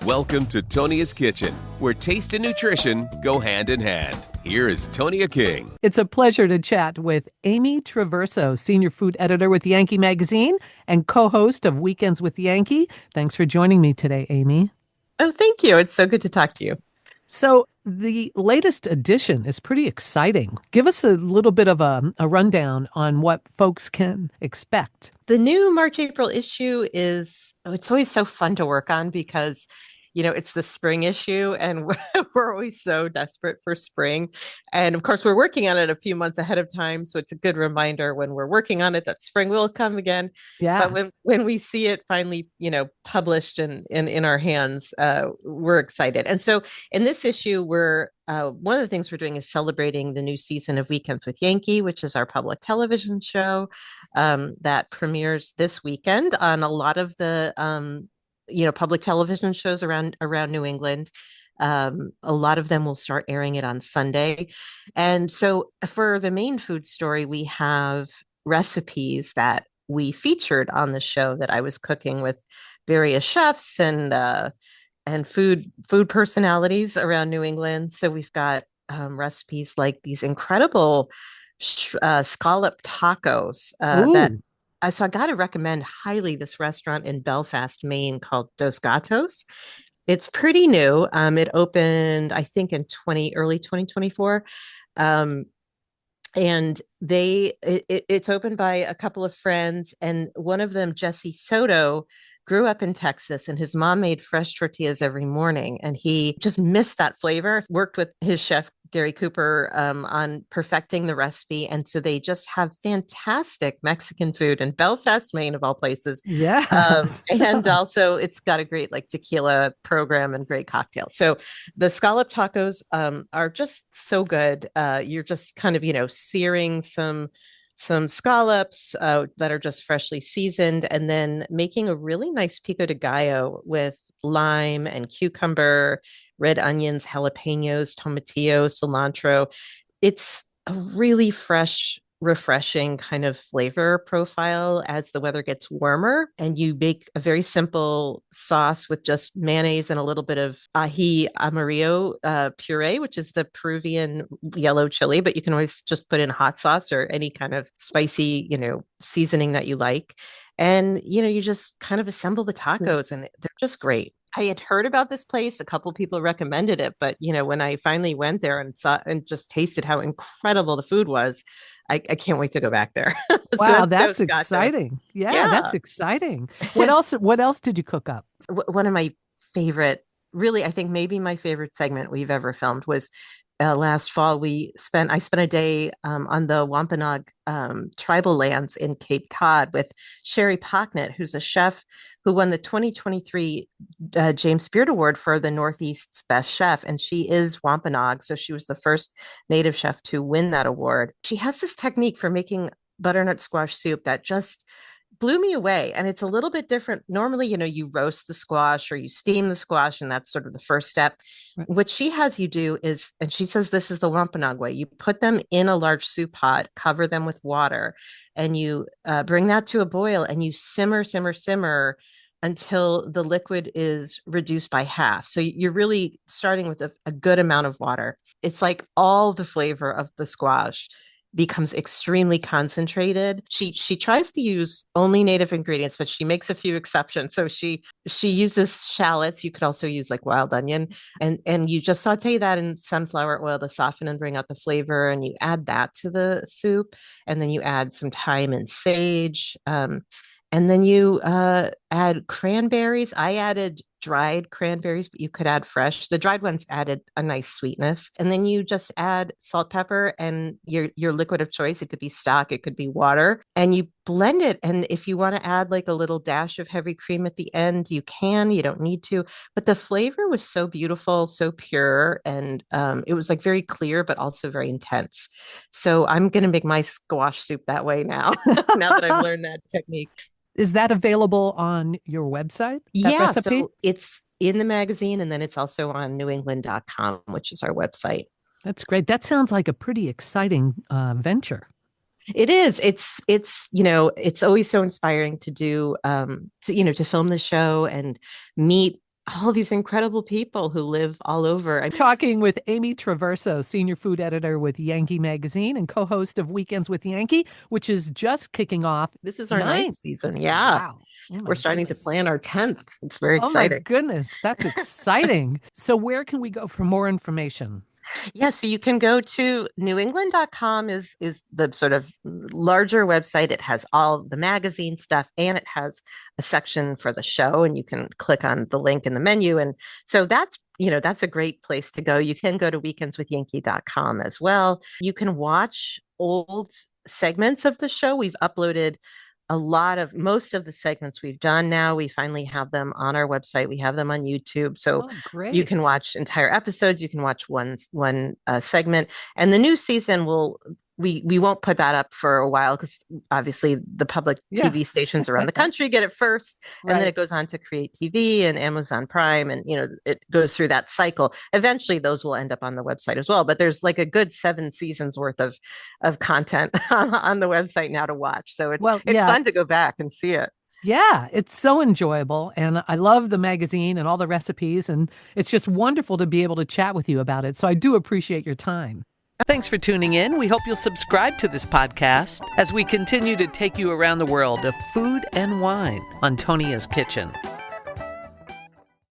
Welcome to Tonia's Kitchen, where taste and nutrition go hand in hand. Here is Tonia King. It's a pleasure to chat with Amy Traverso, senior food editor with Yankee Magazine and co-host of Weekends with Yankee. Thanks for joining me today, Amy. Oh, thank you. It's so good to talk to you. So the latest edition is pretty exciting. Give us a little bit of a rundown on what folks can expect. The new March-April issue it's always so fun to work on because, it's the spring issue and we're always so desperate for spring. And of course, we're working on it a few months ahead of time. So it's a good reminder when we're working on it that spring will come again. Yeah. But when we see it finally, published and in our hands, we're excited. And so in this issue, one of the things we're doing is celebrating the new season of Weekends with Yankee, which is our public television show that premieres this weekend on a lot of the public television shows around New England. A lot of them will start airing it on Sunday. And so for the main food story, we have recipes that we featured on the show that I was cooking with various chefs and food personalities around New England. So we've got recipes like these incredible scallop tacos so I got to recommend highly this restaurant in Belfast, Maine called Dos Gatos. It's pretty new. It opened, I think, in early 2024. And it's opened by a couple of friends, and one of them, Jesse Soto, grew up in Texas, and his mom made fresh tortillas every morning, and he just missed that flavor. Worked with his chef Gary Cooper on perfecting the recipe, and so they just have fantastic Mexican food in Belfast, Maine, of all places. Yeah, and also it's got a great tequila program and great cocktails. So the scallop tacos are just so good. You're just kind of searing some scallops that are just freshly seasoned, and then making a really nice pico de gallo with lime and cucumber, red onions, jalapenos, tomatillo, cilantro. It's a really fresh, refreshing kind of flavor profile as the weather gets warmer. And you make a very simple sauce with just mayonnaise and a little bit of ají amarillo puree, which is the Peruvian yellow chili, but you can always just put in hot sauce or any kind of spicy, seasoning that you like. And, you just kind of assemble the tacos and they're just great. I had heard about this place. A couple people recommended it, but when I finally went there and saw and just tasted how incredible the food was, I can't wait to go back there. Wow, that's exciting. Yeah, that's exciting. What else did you cook up? One of my favorite, really, I think maybe my favorite segment we've ever filmed was last fall. I spent a day on the Wampanoag tribal lands in Cape Cod with Sherry Pocknett, who's a chef who won the 2023 James Beard Award for the Northeast's Best Chef. And she is Wampanoag, so she was the first Native chef to win that award. She has this technique for making butternut squash soup that just blew me away. And it's a little bit different. Normally, you roast the squash or you steam the squash, and that's sort of the first step. Right. What she has you do is, and she says this is the Wampanoag way, you put them in a large soup pot, cover them with water, and you bring that to a boil, and you simmer until the liquid is reduced by half. So you're really starting with a good amount of water. It's like all the flavor of the squash becomes extremely concentrated. She tries to use only native ingredients, but she makes a few exceptions. So she uses shallots. You could also use wild onion, and you just saute that in sunflower oil to soften and bring out the flavor. And you add that to the soup, and then you add some thyme and sage. And then you add cranberries. I added dried cranberries, but you could add fresh. The dried ones added a nice sweetness. And then you just add salt, pepper, and your liquid of choice. It could be stock, it could be water, and you blend it. And if you want to add a little dash of heavy cream at the end, you can. You don't need to. But the flavor was so beautiful, so pure, and it was very clear, but also very intense. So I'm going to make my squash soup that way now. Now that I've learned that technique. Is that available on your website? Recipe? So it's in the magazine, and then it's also on newengland.com, which is our website. That's great. That sounds like a pretty exciting venture. It is. It's always so inspiring to do, to film the show and meet all these incredible people who live all over. Talking with Amy Traverso, senior food editor with Yankee Magazine and co-host of Weekends with Yankee, which is just kicking off. This is our ninth season. Yeah. Wow. Oh We're starting to plan our 10th. It's very Oh my exciting. goodness. That's exciting. So where can we go for more information? Yeah, so you can go to newengland.com is the sort of larger website. It has all the magazine stuff and it has a section for the show, and you can click on the link in the menu. And so that's a great place to go. You can go to weekendswithyankee.com as well. You can watch old segments of the show. We've uploaded most of the segments we've done now. We finally have them on our website. We have them on YouTube. So you can watch entire episodes. You can watch one segment. And the new season we won't put that up for a while because obviously the public TV stations around the country get it first, and then it goes on to Create TV and Amazon Prime, and it goes through that cycle. Eventually, those will end up on the website as well. But there's like a good 7 seasons worth of content on the website now to watch. So it's fun to go back and see it. Yeah, it's so enjoyable. And I love the magazine and all the recipes. And it's just wonderful to be able to chat with you about it. So I do appreciate your time. Thanks for tuning in. We hope you'll subscribe to this podcast as we continue to take you around the world of food and wine on Tonia's Kitchen.